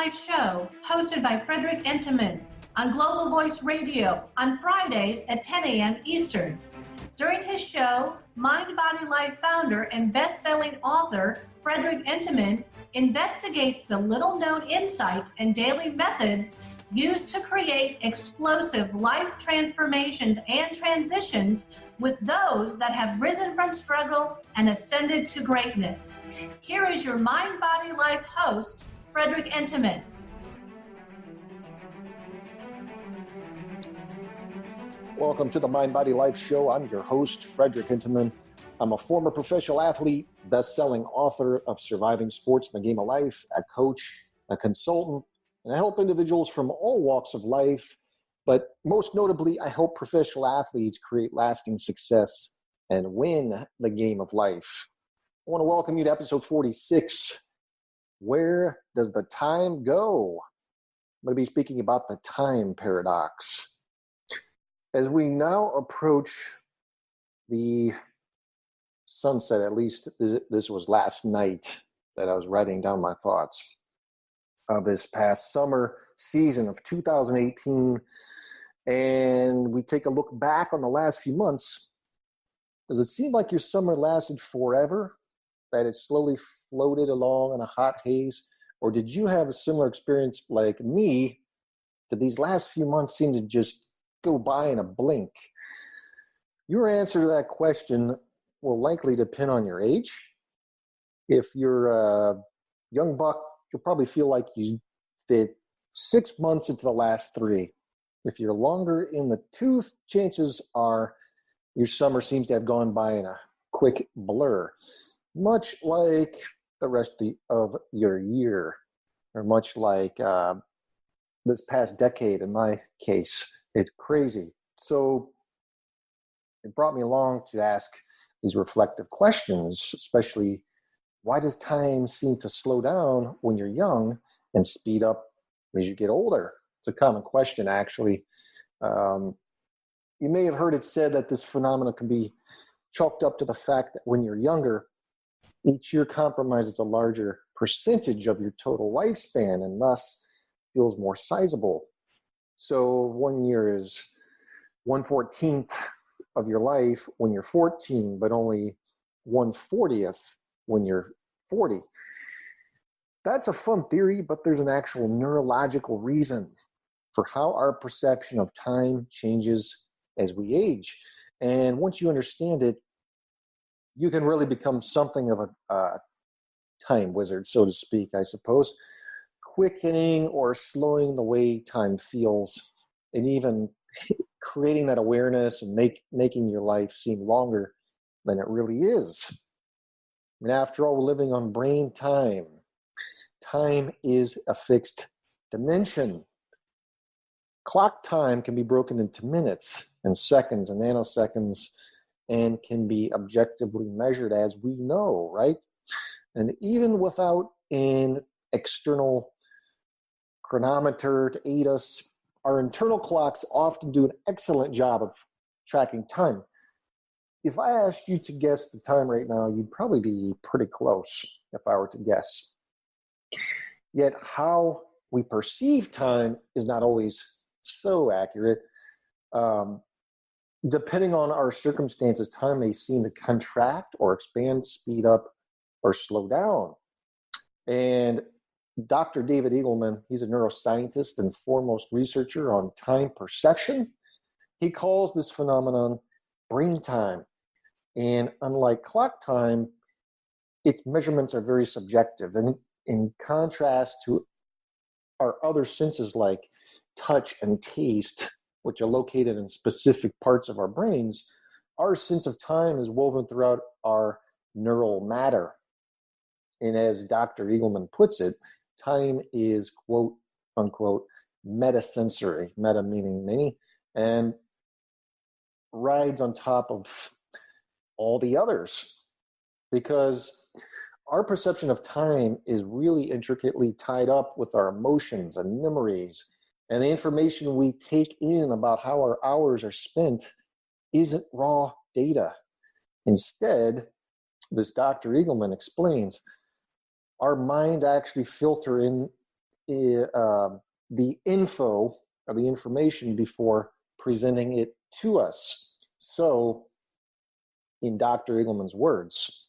Life show hosted by Frederick on Global Voice Radio on Fridays at 10 a.m. Eastern. During his show, Mind Body Life founder and best-selling author Frederick investigates the little-known insights and daily methods used to create explosive life transformations and transitions with those that have risen from struggle and ascended to greatness. Here is your Mind Body Life host, Frederick Entenmann. Welcome to the Mind Body Life show. I'm your host, Frederick Entenmann. I'm a former professional athlete, best-selling author of Surviving Sports in the Game of Life, a coach, a consultant, and I help individuals from all walks of life, but most notably, I help professional athletes create lasting success and win the game of life. I want to welcome you to episode 46. Where does the time go? I'm going to be speaking about the time paradox. As we now approach the sunset, at least this was last night that I was writing down my thoughts of this past summer season of 2018, and we take a look back on the last few months. Does it seem like your summer lasted forever, that it slowly floated along in a hot haze, or did you have a similar experience like me? Did these last few months seem to just go by in a blink? Your answer to that question will likely depend on your age. If you're a young buck, you'll probably feel like you fit 6 months into the last 3. If you're longer in the tooth, chances are your summer seems to have gone by in a quick blur, much like the rest of your year, or much like this past decade in my case. It's crazy. So it brought me along to ask these reflective questions, especially why does time seem to slow down when you're young and speed up as you get older? It's a common question, actually. You may have heard it said that this phenomenon can be chalked up to the fact that when you're younger, each year compromises a larger percentage of your total lifespan and thus feels more sizable. So 1 year is 1/14 of your life when you're 14, but only 1/40 when you're 40. That's a fun theory, but there's an actual neurological reason for how our perception of time changes as we age. And once you understand it, you can really become something of a time wizard, so to speak, I suppose, quickening or slowing the way time feels, and even creating that awareness and making your life seem longer than it really is. And after all, we're living on brain time. Time is a fixed dimension. Clock time can be broken into minutes and seconds and nanoseconds and can be objectively measured, as we know, right? And even without an external chronometer to aid us, our internal clocks often do an excellent job of tracking time. If I asked you to guess the time right now, you'd probably be pretty close if I were to guess. Yet how we perceive time is not always so accurate. Depending on our circumstances, time may seem to contract or expand, speed up, or slow down. And Dr. David Eagleman, he's a neuroscientist and foremost researcher on time perception. He calls this phenomenon brain time. And unlike clock time, its measurements are very subjective. And in contrast to our other senses like touch and taste, which are located in specific parts of our brains, our sense of time is woven throughout our neural matter. And as Dr. Eagleman puts it, time is, quote, unquote, metasensory, meta meaning many, and rides on top of all the others. Because our perception of time is really intricately tied up with our emotions and memories, and the information we take in about how our hours are spent isn't raw data. Instead, this Dr. Eagleman explains, our minds actually filter in the info or the information before presenting it to us. So, in Dr. Eagleman's words,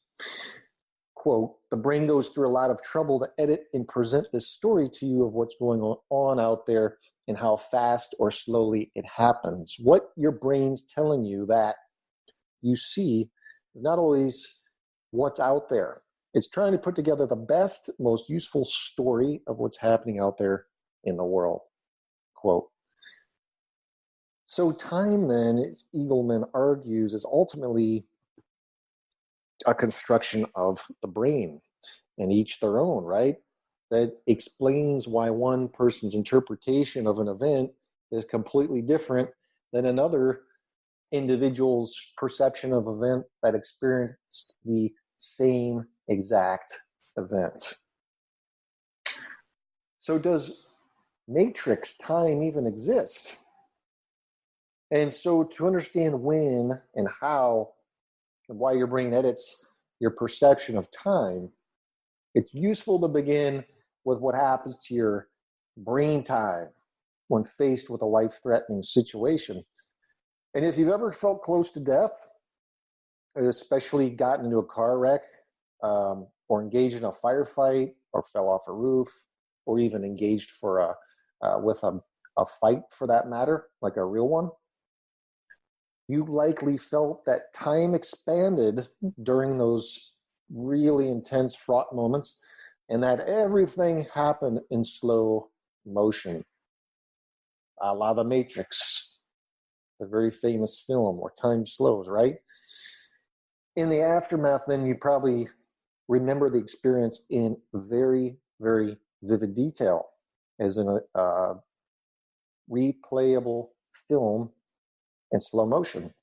quote, "The brain goes through a lot of trouble to edit and present this story to you of what's going on out there and how fast or slowly it happens. What your brain's telling you that you see is not always what's out there. It's trying to put together the best, most useful story of what's happening out there in the world," quote. So time then, as Eagleman argues, is ultimately a construction of the brain, and each their own, right? That explains why one person's interpretation of an event is completely different than another individual's perception of an event that experienced the same exact event. So does matrix time even exist? And so to understand when and how and why your brain edits your perception of time, it's useful to begin with what happens to your brain time when faced with a life-threatening situation. And if you've ever felt close to death, especially gotten into a car wreck, or engaged in a firefight, or fell off a roof, or even engaged with a fight for that matter, like a real one, you likely felt that time expanded during those really intense, fraught moments, and that everything happened in slow motion, a la The Matrix, a very famous film where time slows, right? In the aftermath, then you probably remember the experience in very, very vivid detail, as in a replayable film in slow motion.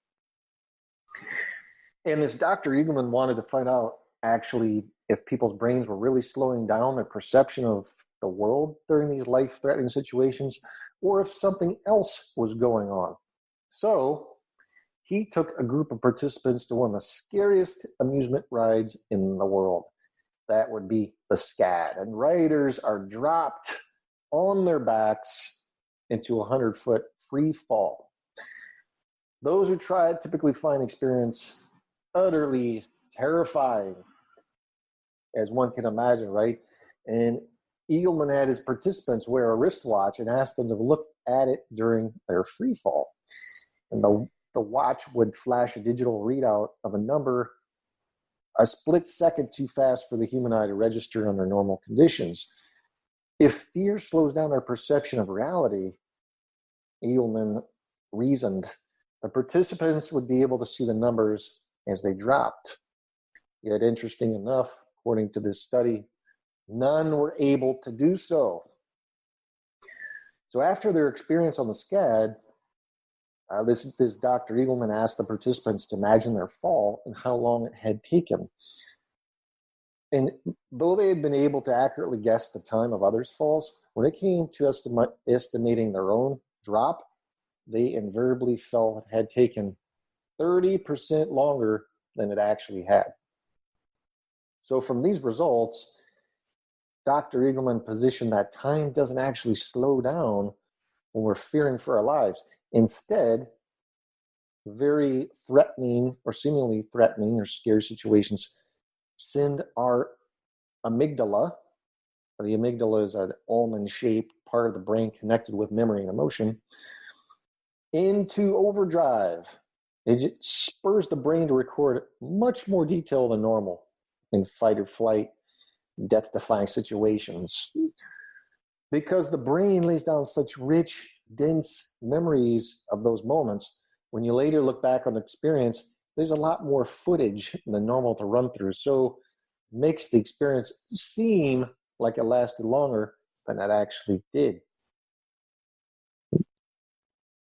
And this Dr. Eagleman wanted to find out actually if people's brains were really slowing down their perception of the world during these life-threatening situations, or if something else was going on. So he took a group of participants to one of the scariest amusement rides in the world. That would be the SCAD. And riders are dropped on their backs into a 100-foot free fall. Those who try it typically find the experience utterly terrifying, as one can imagine, right? And Eagleman had his participants wear a wristwatch and asked them to look at it during their free fall. And the watch would flash a digital readout of a number a split second too fast for the human eye to register under normal conditions. If fear slows down our perception of reality, Eagleman reasoned, the participants would be able to see the numbers as they dropped. Yet, interesting enough, according to this study, none were able to do so. So after their experience on the SCAD, this Dr. Eagleman asked the participants to imagine their fall and how long it had taken. And though they had been able to accurately guess the time of others' falls, when it came to estimating their own drop, they invariably felt it had taken 30% longer than it actually had. So from these results, Dr. Eagleman positioned that time doesn't actually slow down when we're fearing for our lives. Instead, very threatening or seemingly threatening or scary situations send our amygdala. The amygdala is an almond-shaped part of the brain connected with memory and emotion, into overdrive. It spurs the brain to record much more detail than normal in fight or flight, death-defying situations. Because the brain lays down such rich, dense memories of those moments, when you later look back on the experience, there's a lot more footage than normal to run through. So it makes the experience seem like it lasted longer than it actually did.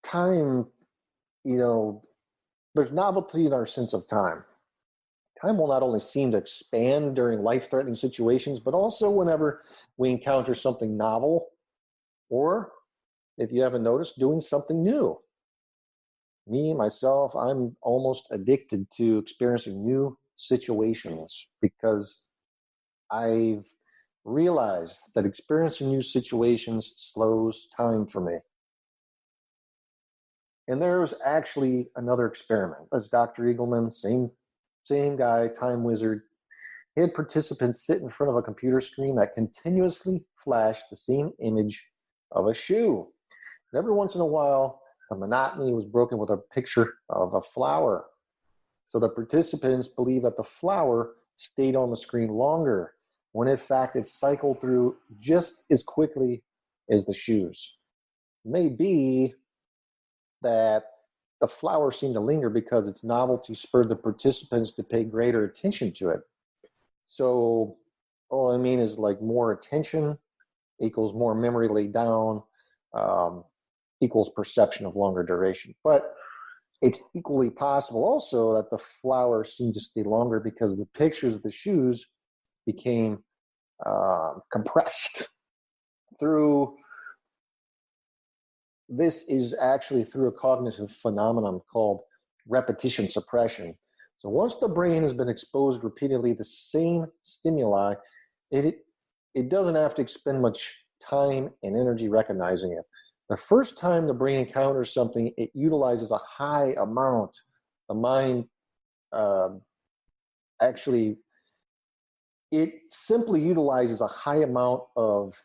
Time, there's novelty in our sense of time. Time will not only seem to expand during life-threatening situations, but also whenever we encounter something novel, or, if you haven't noticed, doing something new. Me, myself, I'm almost addicted to experiencing new situations because I've realized that experiencing new situations slows time for me. And there was actually another experiment. As Dr. Eagleman, same guy, time wizard, he had participants sit in front of a computer screen that continuously flashed the same image of a shoe. And every once in a while, the monotony was broken with a picture of a flower. So the participants believed that the flower stayed on the screen longer, when in fact it cycled through just as quickly as the shoes. Maybe that the flower seemed to linger because its novelty spurred the participants to pay greater attention to it. So all I mean is like more attention equals more memory laid down, equals perception of longer duration. But it's equally possible also that the flower seemed to stay longer because the pictures of the shoes became compressed through. This is actually through a cognitive phenomenon called repetition suppression. So once the brain has been exposed repeatedly to the same stimuli, it doesn't have to expend much time and energy recognizing it. The first time the brain encounters something, it utilizes a high amount. The mind it simply utilizes a high amount of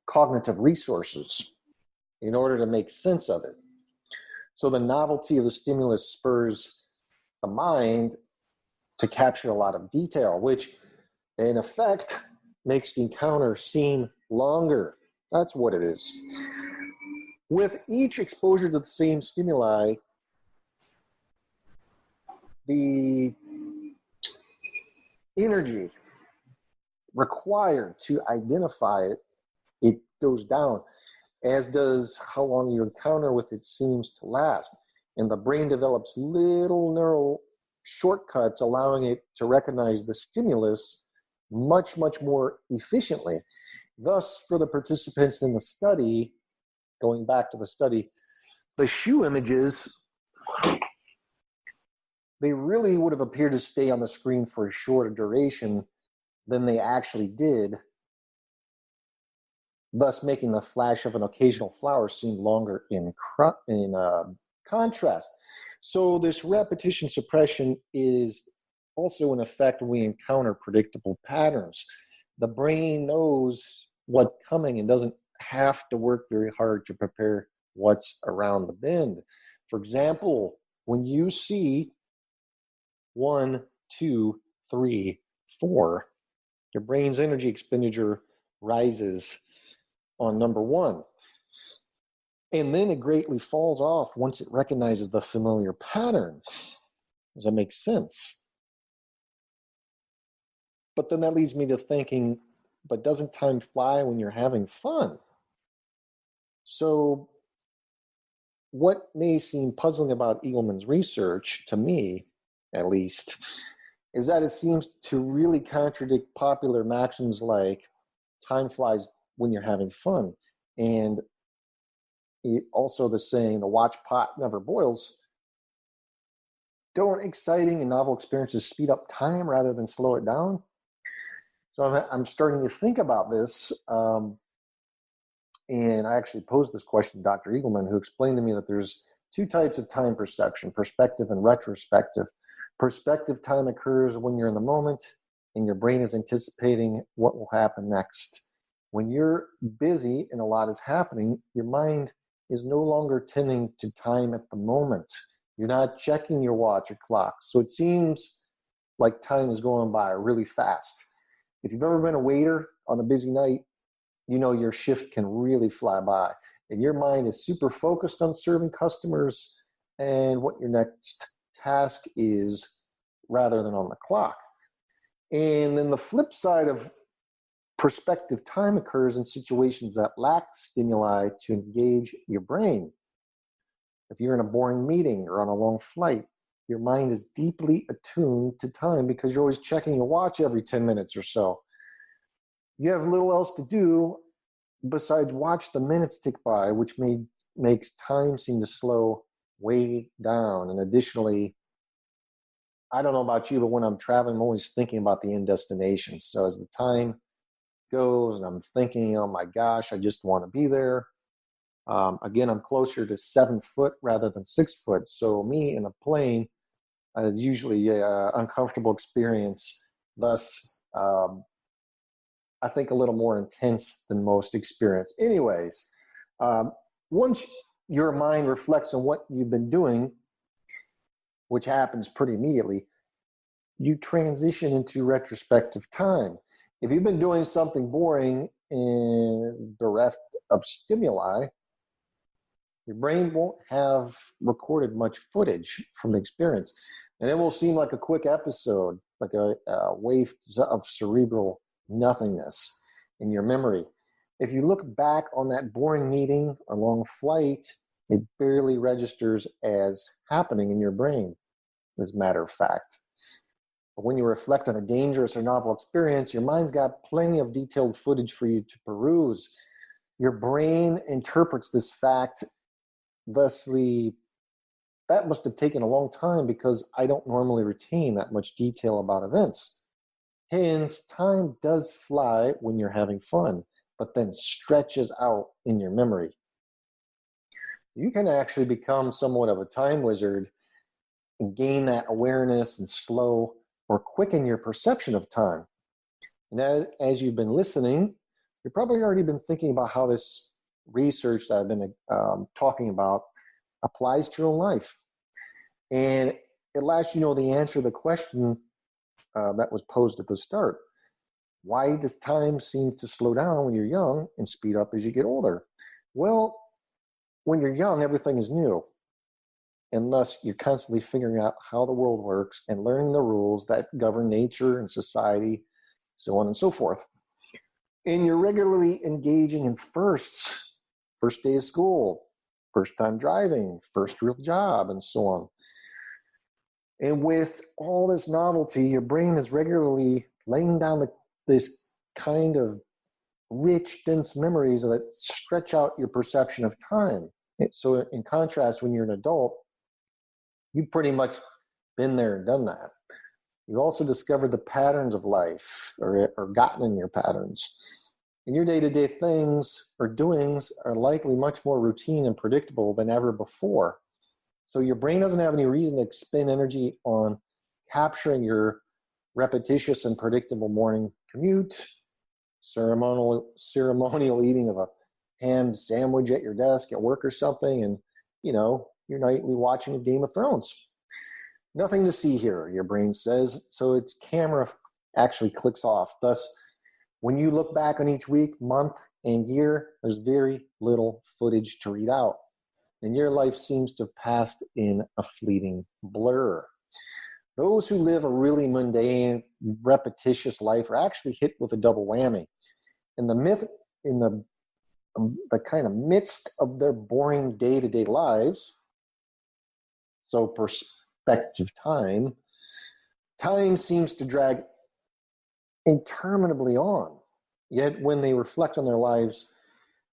cognitive resources in order to make sense of it. So the novelty of the stimulus spurs the mind to capture a lot of detail, which in effect makes the encounter seem longer. That's what it is. With each exposure to the same stimuli, the energy required to identify it goes down, as does how long your encounter with it seems to last. And the brain develops little neural shortcuts, allowing it to recognize the stimulus much, much more efficiently. Thus, for the participants in the study, going back to the study, the shoe images, they really would have appeared to stay on the screen for a shorter duration than they actually did, thus making the flash of an occasional flower seem longer in contrast. So this repetition suppression is also in effect when we encounter predictable patterns. The brain knows what's coming and doesn't have to work very hard to prepare what's around the bend. For example, when you see 1, 2, 3, 4, your brain's energy expenditure rises on number 1. And then it greatly falls off once it recognizes the familiar pattern. Does that make sense? But then that leads me to thinking, but doesn't time fly when you're having fun? So what may seem puzzling about Eagleman's research, to me at least, is that it seems to really contradict popular maxims like time flies when you're having fun. And also the saying, the watch pot never boils. Don't exciting and novel experiences speed up time rather than slow it down? So I'm starting to think about this. And I actually posed this question to Dr. Eagleman, who explained to me that there's 2 types of time perception, perspective and retrospective. Perspective time occurs when you're in the moment and your brain is anticipating what will happen next. When you're busy and a lot is happening, your mind is no longer tending to time at the moment. You're not checking your watch or clock. So it seems like time is going by really fast. If you've ever been a waiter on a busy night, you know your shift can really fly by. And your mind is super focused on serving customers and what your next task is rather than on the clock. And then the flip side of perspective time occurs in situations that lack stimuli to engage your brain. If you're in a boring meeting or on a long flight, your mind is deeply attuned to time because you're always checking your watch every 10 minutes or so. You have little else to do besides watch the minutes tick by, which makes time seem to slow way down. And additionally, I don't know about you, but when I'm traveling, I'm always thinking about the end destination. So as the time goes and I'm thinking, oh my gosh, I just want to be there. Again, I'm closer to 7 foot rather than 6 foot. So me in a plane is usually an uncomfortable experience. Thus, I think a little more intense than most experience. Anyways, once your mind reflects on what you've been doing, which happens pretty immediately, you transition into retrospective time. If you've been doing something boring and bereft of stimuli, your brain won't have recorded much footage from the experience. And it will seem like a quick episode, like a wave of cerebral nothingness in your memory. If you look back on that boring meeting or long flight, it barely registers as happening in your brain, as a matter of fact. But when you reflect on a dangerous or novel experience, your mind's got plenty of detailed footage for you to peruse. Your brain interprets this fact, thusly, that must have taken a long time because I don't normally retain that much detail about events. Hence, time does fly when you're having fun, but then stretches out in your memory. You can actually become somewhat of a time wizard and gain that awareness and slow or quicken your perception of time. And as you've been listening, you've probably already been thinking about how this research that I've been talking about applies to your own life. And at last, you know the answer to the question that was posed at the start. Why does time seem to slow down when you're young and speed up as you get older? Well, when you're young, everything is new. And thus, you're constantly figuring out how the world works and learning the rules that govern nature and society, so on and so forth. And you're regularly engaging in firsts, first day of school, first time driving, first real job, and so on. And with all this novelty, your brain is regularly laying down this kind of rich, dense memories that stretch out your perception of time. So in contrast, when you're an adult, you've pretty much been there and done that. You've also discovered the patterns of life or gotten in your patterns. And your day-to-day things or doings are likely much more routine and predictable than ever before. So your brain doesn't have any reason to expend energy on capturing your repetitious and predictable morning commute, ceremonial eating of a ham sandwich at your desk at work or something, and, your nightly watching of Game of Thrones. Nothing to see here, your brain says, so its camera actually clicks off. Thus, when you look back on each week, month, and year, there's very little footage to read out. And your life seems to have passed in a fleeting blur. Those who live a really mundane, repetitious life are actually hit with a double whammy. In the kind of midst of their boring day-to-day lives, so perspective time seems to drag interminably on. Yet when they reflect on their lives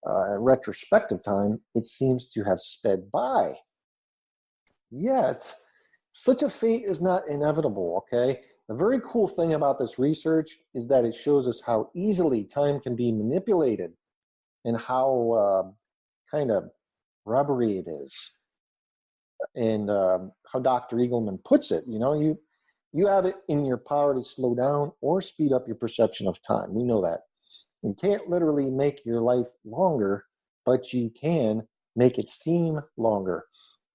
at retrospective time, it seems to have sped by. Yet, such a fate is not inevitable, okay? The very cool thing about this research is that it shows us how easily time can be manipulated and how kind of rubbery it is. And how Dr. Eagleman puts it, you have it in your power to slow down or speed up your perception of time. We know that. You can't literally make your life longer, but you can make it seem longer.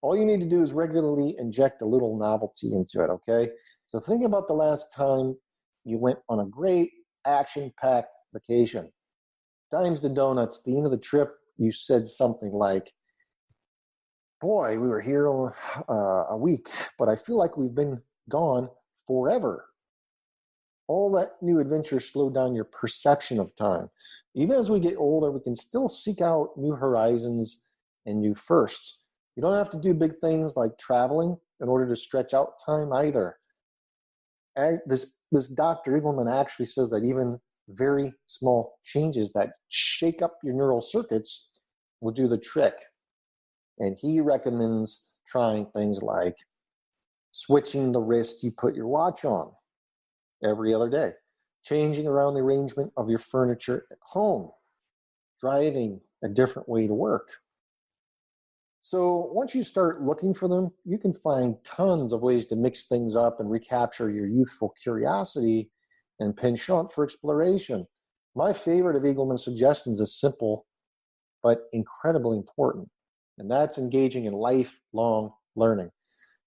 All you need to do is regularly inject a little novelty into it, okay? So think about the last time you went on a great action-packed vacation. Times the donuts, at the end of the trip, you said something like, boy, we were here a week, but I feel like we've been gone forever. All that new adventure slowed down your perception of time. Even as we get older, we can still seek out new horizons and new firsts. You don't have to do big things like traveling in order to stretch out time either. And this Dr. Eagleman actually says that even very small changes that shake up your neural circuits will do the trick. And he recommends trying things like switching the wrist you put your watch on every other day, changing around the arrangement of your furniture at home, driving a different way to work. So once you start looking for them, you can find tons of ways to mix things up and recapture your youthful curiosity and penchant for exploration. My favorite of Eagleman's suggestions is simple, but incredibly important, and that's engaging in lifelong learning.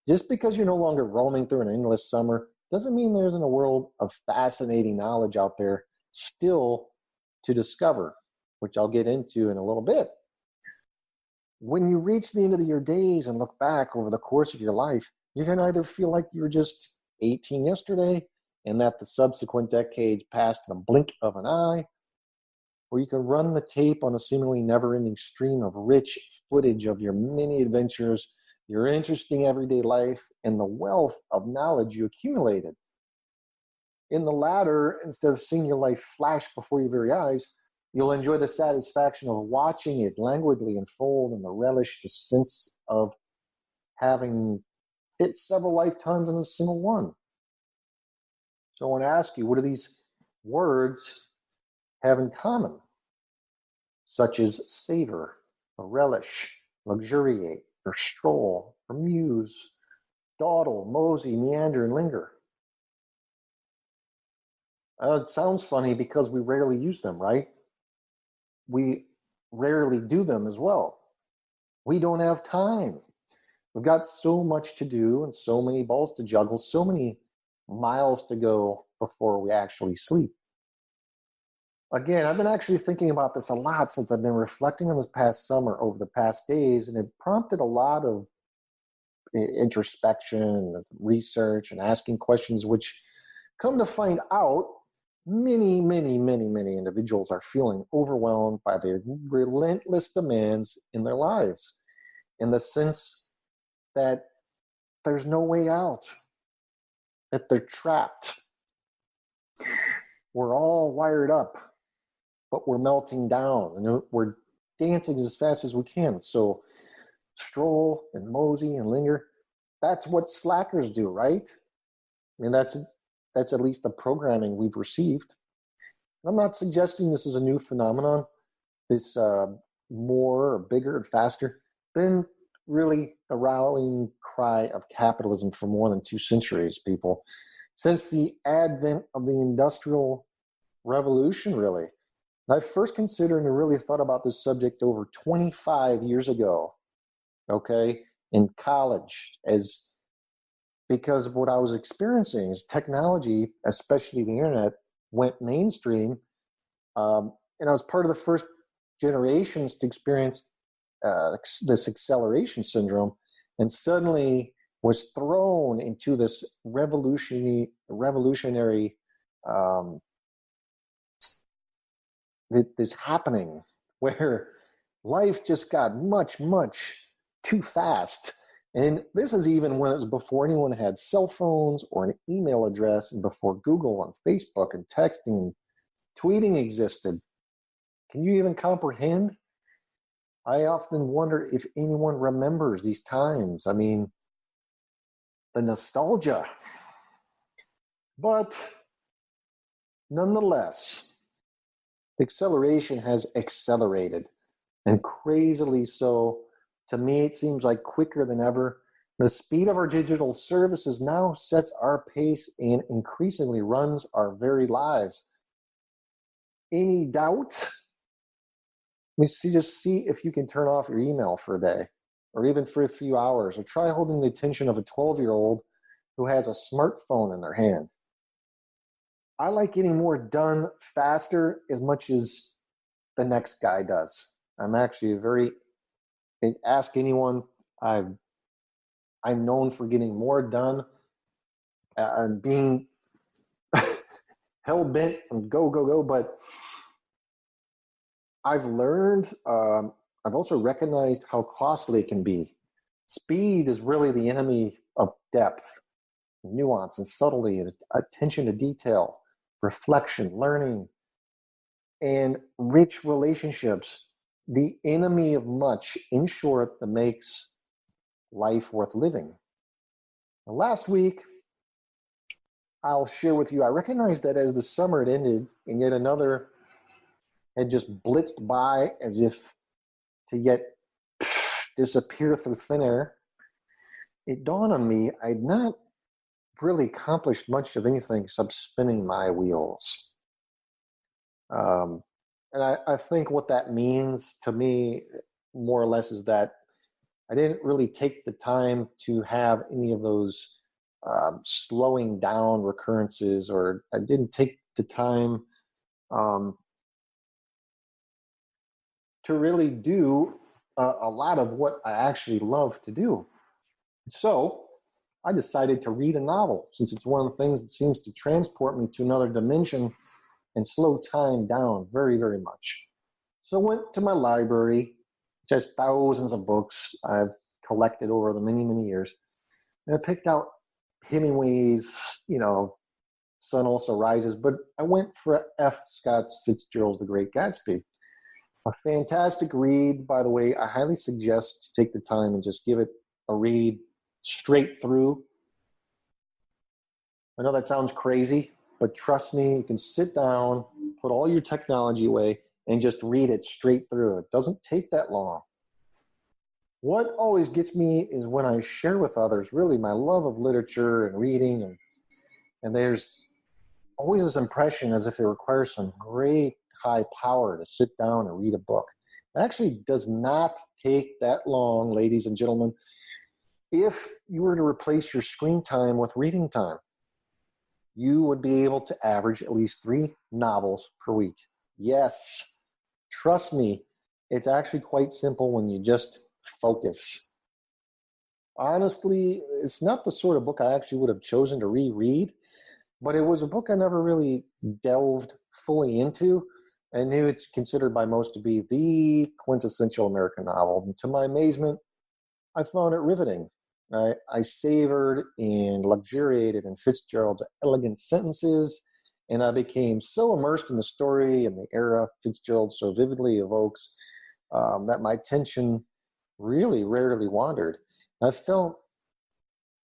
Just because you're no longer roaming through an endless summer doesn't mean there isn't a world of fascinating knowledge out there still to discover, which I'll get into in a little bit. When you reach the end of your days and look back over the course of your life, you're going to either feel like you were just 18 yesterday and that the subsequent decades passed in a blink of an eye, or you can run the tape on a seemingly never-ending stream of rich footage of your many adventures, your interesting everyday life, and the wealth of knowledge you accumulated. In the latter, instead of seeing your life flash before your very eyes, you'll enjoy the satisfaction of watching it languidly unfold and relish the sense of having fit several lifetimes in a single one. So I want to ask you, what do these words have in common? Such as savor, or relish, luxuriate, or stroll, or muse, dawdle, mosey, meander, and linger. It sounds funny because we rarely use them, right? We rarely do them as well. We don't have time. We've got so much to do and so many balls to juggle, so many miles to go before we actually sleep. Again, I've been actually thinking about this a lot since I've been reflecting on this past summer over the past days, and it prompted a lot of introspection, research, and asking questions, which come to find out many individuals are feeling overwhelmed by the relentless demands in their lives, in the sense that there's no way out, that they're trapped. We're all wired up, but we're melting down, and we're dancing as fast as we can. So stroll and mosey and linger, that's what slackers do, right? I mean, that's at least the programming we've received. I'm not suggesting this is a new phenomenon, this more or bigger and faster, been really the rallying cry of capitalism for more than 2 centuries, people. Since the advent of the Industrial Revolution, really. And I first considered and really thought about this subject over 25 years ago, okay, in college, because of what I was experiencing as technology, especially the internet, went mainstream. And I was part of the first generations to experience this acceleration syndrome, and suddenly was thrown into this revolutionary this happening where life just got much too fast. And this is even when it was before anyone had cell phones or an email address, and before Google and Facebook and texting and tweeting existed. Can you even comprehend? I often wonder if anyone remembers these times. I mean, the nostalgia. But nonetheless, the acceleration has accelerated, and crazily so. To me, it seems like quicker than ever. The speed of our digital services now sets our pace and increasingly runs our very lives. Any doubt? Just see if you can turn off your email for a day, or even for a few hours, or try holding the attention of a 12-year-old who has a smartphone in their hand. I like getting more done faster as much as the next guy does. I'm actually ask anyone, I'm known for getting more done and being hell-bent and go, but I've learned, I've also recognized how costly it can be. Speed is really the enemy of depth, nuance, and subtlety, and attention to detail, reflection, learning, and rich relationships. The enemy of much, in short, that makes life worth living. Last week, I'll share with you, I recognized that as the summer had ended and yet another had just blitzed by as if to yet disappear through thin air, it dawned on me I'd not really accomplished much of anything except spinning my wheels. And I think what that means to me, more or less, is that I didn't really take the time to have any of those slowing down recurrences, or I didn't take the time to really do a lot of what I actually love to do. So I decided to read a novel, since it's one of the things that seems to transport me to another dimension and slow time down very, very much. So I went to my library, which has thousands of books I've collected over the many, many years. And I picked out Hemingway's, Sun Also Rises, but I went for F. Scott Fitzgerald's The Great Gatsby. A fantastic read, by the way. I highly suggest to take the time and just give it a read straight through. I know that sounds crazy, but trust me, you can sit down, put all your technology away, and just read it straight through. It doesn't take that long. What always gets me is when I share with others really my love of literature and reading, and there's always this impression as if it requires some great high power to sit down and read a book. It actually does not take that long, ladies and gentlemen, if you were to replace your screen time with reading time. You would be able to average at least 3 novels per week. Yes, trust me, it's actually quite simple when you just focus. Honestly, it's not the sort of book I actually would have chosen to reread, but it was a book I never really delved fully into. I knew it's considered by most to be the quintessential American novel. And to my amazement, I found it riveting. I savored and luxuriated in Fitzgerald's elegant sentences, and I became so immersed in the story and the era Fitzgerald so vividly evokes that my attention really rarely wandered. I felt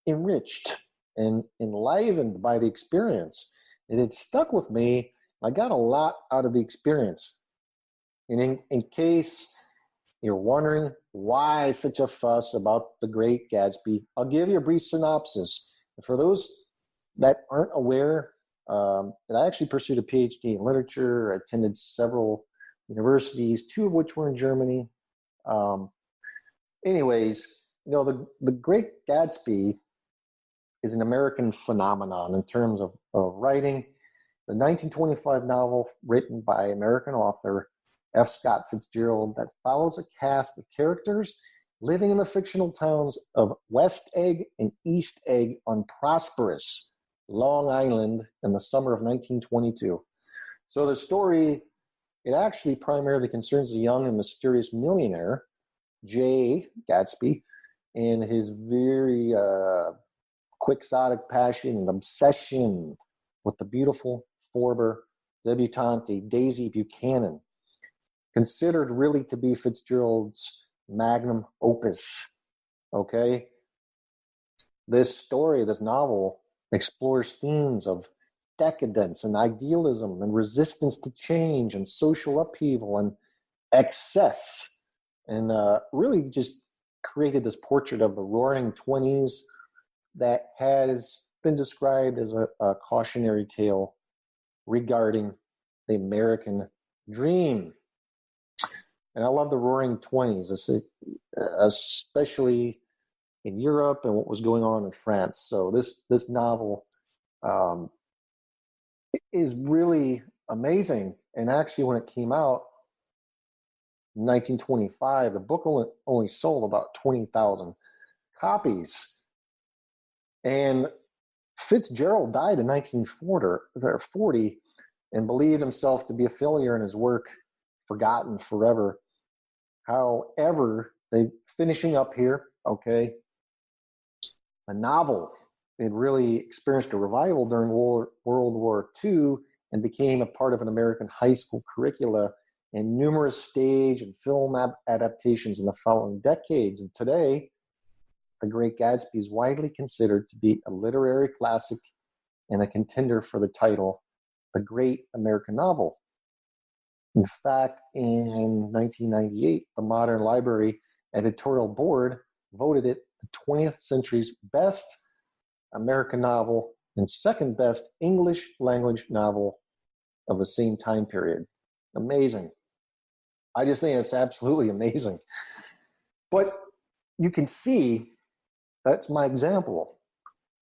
enriched and enlivened by the experience. And it stuck with me. I got a lot out of the experience. And in case you're wondering why such a fuss about The Great Gatsby, I'll give you a brief synopsis. And for those that aren't aware, that I actually pursued a PhD in literature. I attended several universities, 2 of which were in Germany. Anyways, the Great Gatsby is an American phenomenon in terms of writing. The 1925 novel written by American author F. Scott Fitzgerald that follows a cast of characters living in the fictional towns of West Egg and East Egg on prosperous Long Island in the summer of 1922. So the story, it actually primarily concerns a young and mysterious millionaire, J. Gatsby, and his very quixotic passion and obsession with the beautiful former debutante Daisy Buchanan, considered really to be Fitzgerald's magnum opus. Okay? This story, this novel, explores themes of decadence and idealism and resistance to change and social upheaval and excess, and really just created this portrait of the Roaring '20s that has been described as a cautionary tale regarding the American dream. And I love the Roaring '20s, especially in Europe and what was going on in France. So this novel is really amazing. And actually, when it came out in 1925, the book only sold about 20,000 copies. And Fitzgerald died in 1940 and believed himself to be a failure in his work, forgotten forever. However, finishing up here, okay, a novel. It really experienced a revival during World War II and became a part of an American high school curricula and numerous stage and film adaptations in the following decades. And today, The Great Gatsby is widely considered to be a literary classic and a contender for the title, The Great American Novel. In fact, in 1998, the Modern Library editorial board voted it the 20th century's best American novel and second best English language novel of the same time period. Amazing. I just think it's absolutely amazing. But you can see that's my example.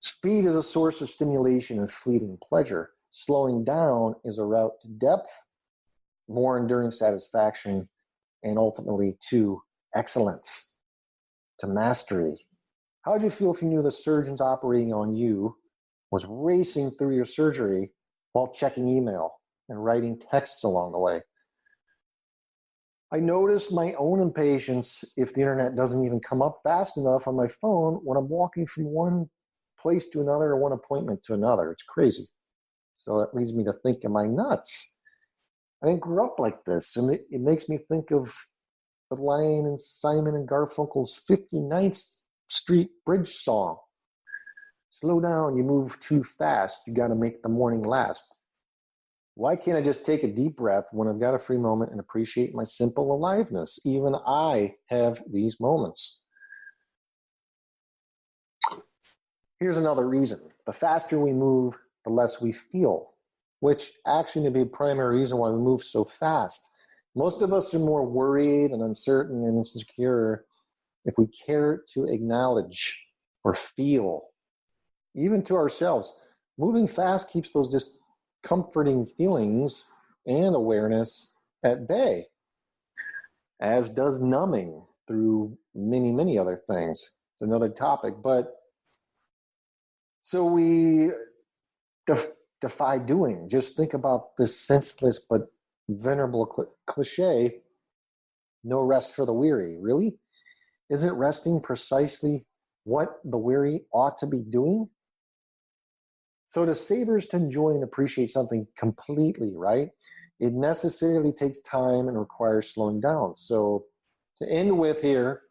Speed is a source of stimulation and fleeting pleasure. Slowing down is a route to depth, more enduring satisfaction, and ultimately to excellence, to mastery. How would you feel if you knew the surgeons operating on you was racing through your surgery while checking email and writing texts along the way? I notice my own impatience if the internet doesn't even come up fast enough on my phone when I'm walking from one place to another or one appointment to another. It's crazy. So that leads me to think, am I nuts? I didn't grow up like this. And it makes me think of the line in Simon and Garfunkel's 59th Street Bridge song. Slow down, you move too fast. You got to make the morning last. Why can't I just take a deep breath when I've got a free moment and appreciate my simple aliveness? Even I have these moments. Here's another reason. The faster we move, the less we feel, which actually may be a primary reason why we move so fast. Most of us are more worried and uncertain and insecure if we care to acknowledge or feel, even to ourselves. Moving fast keeps those discomforting feelings and awareness at bay, as does numbing through many, many other things. It's another topic, but so we defy doing. Just think about this senseless but venerable cliche, no rest for the weary. Really? Isn't resting precisely what the weary ought to be doing? So to savor is to enjoy and appreciate something completely, right? It necessarily takes time and requires slowing down. So to end with here,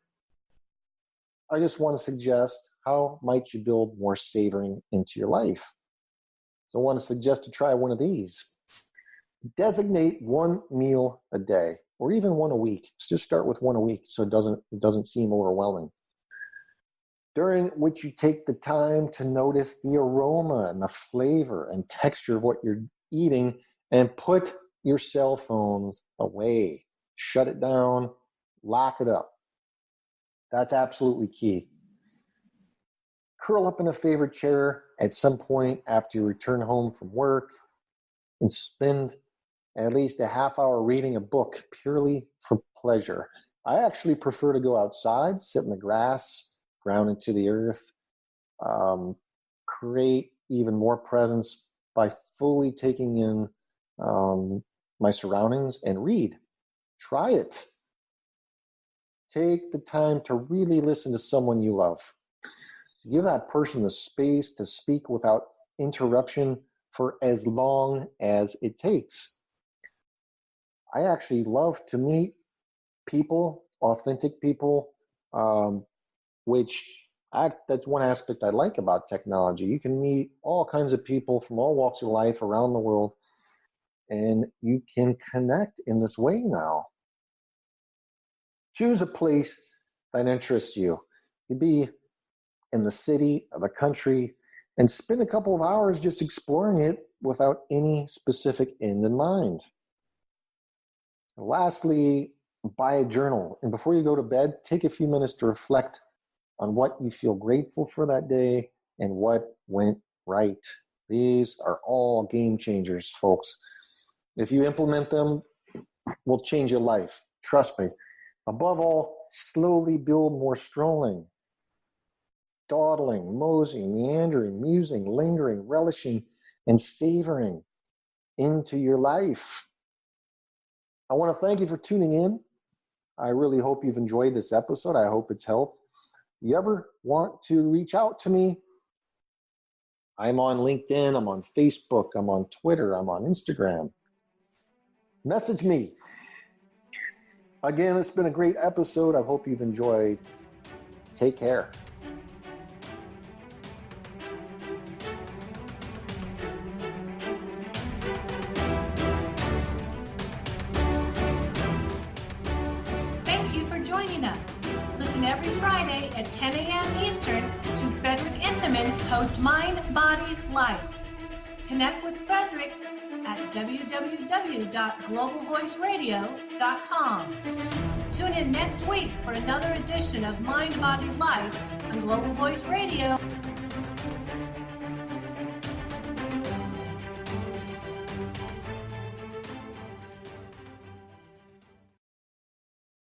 I just want to suggest, how might you build more savoring into your life? So I want to suggest to try one of these. Designate one meal a day, or even one a week. Just start with one a week so it doesn't seem overwhelming, during which you take the time to notice the aroma and the flavor and texture of what you're eating, and put your cell phones away. Shut it down, lock it up. That's absolutely key. Curl up in a favorite chair at some point after you return home from work and spend at least a half hour reading a book purely for pleasure. I actually prefer to go outside, sit in the grass, ground into the earth, create even more presence by fully taking in my surroundings and read. Try it. Take the time to really listen to someone you love. So give that person the space to speak without interruption for as long as it takes. I actually love to meet people, authentic people, that's one aspect I like about technology. You can meet all kinds of people from all walks of life around the world, and you can connect in this way now. Choose a place that interests you. You'd be in the city or the country, and spend a couple of hours just exploring it without any specific end in mind. And lastly, buy a journal. And before you go to bed, take a few minutes to reflect on what you feel grateful for that day and what went right. These are all game changers, folks. If you implement them, will change your life. Trust me. Above all, slowly build more strolling, dawdling, moseying, meandering, musing, lingering, relishing, and savoring into your life. I want to thank you for tuning in. I really hope you've enjoyed this episode. I hope it's helped. If you ever want to reach out to me, I'm on LinkedIn, I'm on Facebook, I'm on Twitter, I'm on Instagram. Message me. Again, it's been a great episode. I hope you've enjoyed. Take care. joining us. Listen every Friday at 10 a.m. Eastern to Frederick Intiman host Mind, Body, Life. Connect with Frederick at www.globalvoiceradio.com. Tune in next week for another edition of Mind, Body, Life on Global Voice Radio.